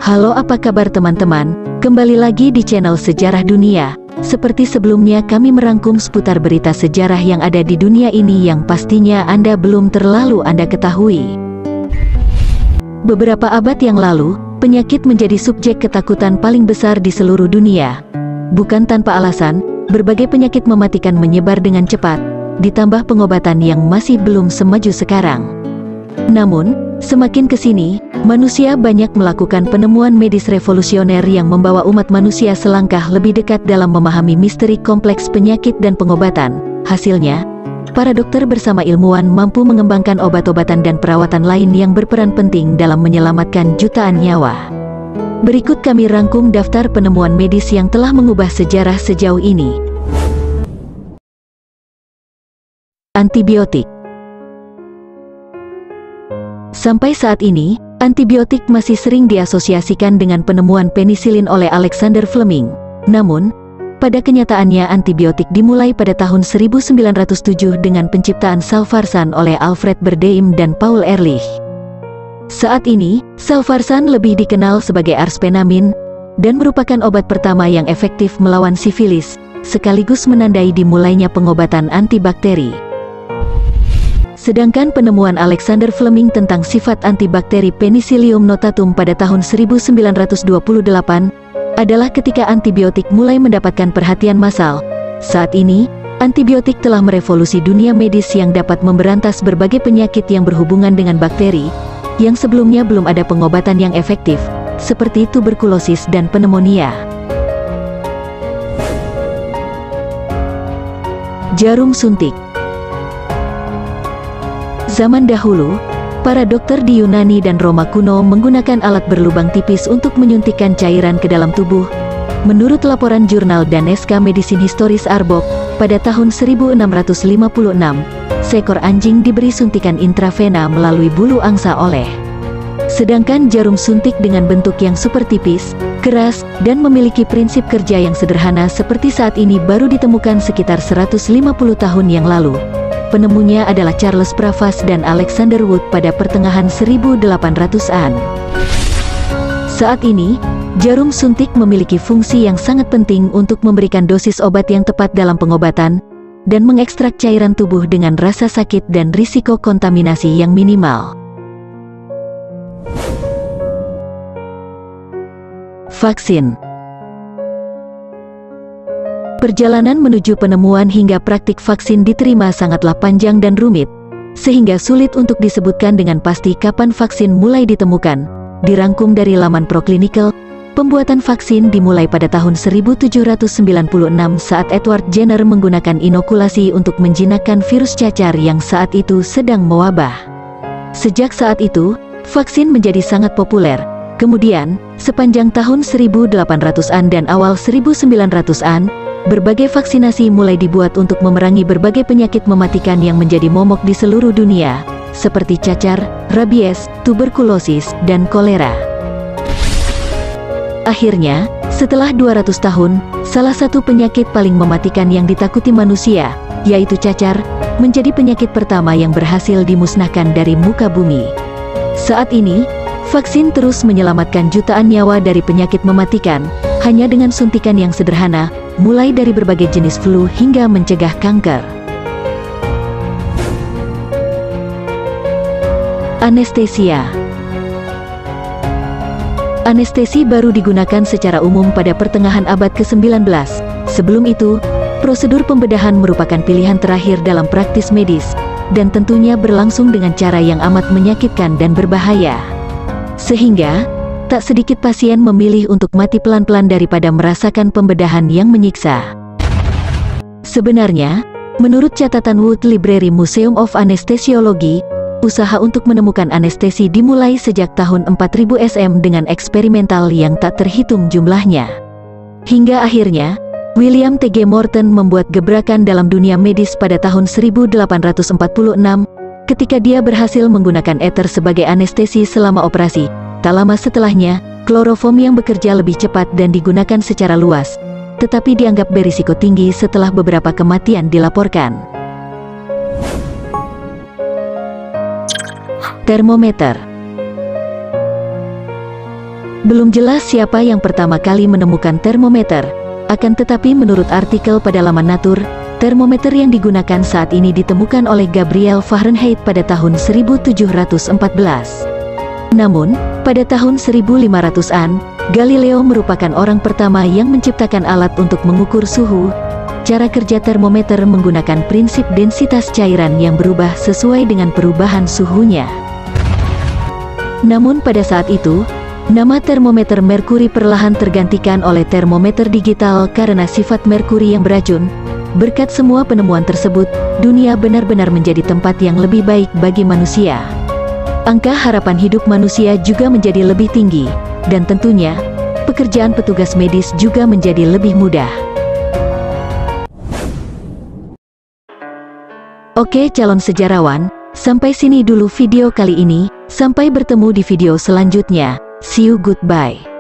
Halo, apa kabar teman-teman? Kembali lagi di channel Sejarah Dunia. Seperti sebelumnya, kami merangkum seputar berita sejarah yang ada di dunia ini yang pastinya Anda belum terlalu ketahui. Beberapa abad yang lalu, penyakit menjadi subjek ketakutan paling besar di seluruh dunia. Bukan tanpa alasan, berbagai penyakit mematikan menyebar dengan cepat, ditambah pengobatan yang masih belum semaju sekarang. Namun, semakin kesini, manusia banyak melakukan penemuan medis revolusioner yang membawa umat manusia selangkah lebih dekat dalam memahami misteri kompleks penyakit dan pengobatan. Hasilnya, para dokter bersama ilmuwan mampu mengembangkan obat-obatan dan perawatan lain yang berperan penting dalam menyelamatkan jutaan nyawa. Berikut kami rangkum daftar penemuan medis yang telah mengubah sejarah sejauh ini. Antibiotik. Sampai saat ini, antibiotik masih sering diasosiasikan dengan penemuan penisilin oleh Alexander Fleming. Namun, pada kenyataannya antibiotik dimulai pada tahun 1907 dengan penciptaan salvarsan oleh Alfred Berdheim dan Paul Ehrlich. Saat ini, salvarsan lebih dikenal sebagai arspenamin, dan merupakan obat pertama yang efektif melawan sifilis, sekaligus menandai dimulainya pengobatan antibakteri. Sedangkan penemuan Alexander Fleming tentang sifat antibakteri Penicillium notatum pada tahun 1928 adalah ketika antibiotik mulai mendapatkan perhatian massal. Saat ini, antibiotik telah merevolusi dunia medis yang dapat memberantas berbagai penyakit yang berhubungan dengan bakteri, yang sebelumnya belum ada pengobatan yang efektif, seperti tuberkulosis dan pneumonia. Jarum suntik. Zaman dahulu, para dokter di Yunani dan Roma kuno menggunakan alat berlubang tipis untuk menyuntikkan cairan ke dalam tubuh. Menurut laporan jurnal Daneska Medicine Historis Arbok, pada tahun 1656, seekor anjing diberi suntikan intravena melalui bulu angsa oleh. Sedangkan jarum suntik dengan bentuk yang super tipis, keras, dan memiliki prinsip kerja yang sederhana seperti saat ini baru ditemukan sekitar 150 tahun yang lalu. Penemunya adalah Charles Bravas dan Alexander Wood pada pertengahan 1800-an. Saat ini, jarum suntik memiliki fungsi yang sangat penting untuk memberikan dosis obat yang tepat dalam pengobatan, dan mengekstrak cairan tubuh dengan rasa sakit dan risiko kontaminasi yang minimal. Vaksin. Perjalanan menuju penemuan hingga praktik vaksin diterima sangatlah panjang dan rumit, sehingga sulit untuk disebutkan dengan pasti kapan vaksin mulai ditemukan. Dirangkum dari laman ProClinical, pembuatan vaksin dimulai pada tahun 1796 saat Edward Jenner menggunakan inokulasi untuk menjinakkan virus cacar yang saat itu sedang mewabah. Sejak saat itu, vaksin menjadi sangat populer. Kemudian, sepanjang tahun 1800-an dan awal 1900-an, berbagai vaksinasi mulai dibuat untuk memerangi berbagai penyakit mematikan yang menjadi momok di seluruh dunia, seperti cacar, rabies, tuberkulosis, dan kolera. Akhirnya, setelah 200 tahun, salah satu penyakit paling mematikan yang ditakuti manusia, yaitu cacar, menjadi penyakit pertama yang berhasil dimusnahkan dari muka bumi. Saat ini, vaksin terus menyelamatkan jutaan nyawa dari penyakit mematikan, hanya dengan suntikan yang sederhana, mulai dari berbagai jenis flu hingga mencegah kanker. Anestesia. Anestesi baru digunakan secara umum pada pertengahan abad ke-19. Sebelum itu, prosedur pembedahan merupakan pilihan terakhir dalam praktis medis, dan tentunya berlangsung dengan cara yang amat menyakitkan dan berbahaya. Sehingga, tak sedikit pasien memilih untuk mati pelan-pelan daripada merasakan pembedahan yang menyiksa. Sebenarnya, menurut catatan Wood Library Museum of Anesthesiology, usaha untuk menemukan anestesi dimulai sejak tahun 4000 SM dengan eksperimental yang tak terhitung jumlahnya. Hingga akhirnya, William T. G. Morton membuat gebrakan dalam dunia medis pada tahun 1846, ketika dia berhasil menggunakan ether sebagai anestesi selama operasi. Tak lama setelahnya, kloroform yang bekerja lebih cepat dan digunakan secara luas, tetapi dianggap berisiko tinggi setelah beberapa kematian dilaporkan. Termometer. Belum jelas siapa yang pertama kali menemukan termometer, akan tetapi menurut artikel pada laman Nature, termometer yang digunakan saat ini ditemukan oleh Gabriel Fahrenheit pada tahun 1714. Namun, pada tahun 1500-an, Galileo merupakan orang pertama yang menciptakan alat untuk mengukur suhu. Cara kerja termometer menggunakan prinsip densitas cairan yang berubah sesuai dengan perubahan suhunya. Namun pada saat itu, nama termometer merkuri perlahan tergantikan oleh termometer digital karena sifat merkuri yang beracun. Berkat semua penemuan tersebut, dunia benar-benar menjadi tempat yang lebih baik bagi manusia. Angka harapan hidup manusia juga menjadi lebih tinggi, dan tentunya, pekerjaan petugas medis juga menjadi lebih mudah. Oke calon sejarawan, sampai sini dulu video kali ini, sampai bertemu di video selanjutnya. See you, goodbye.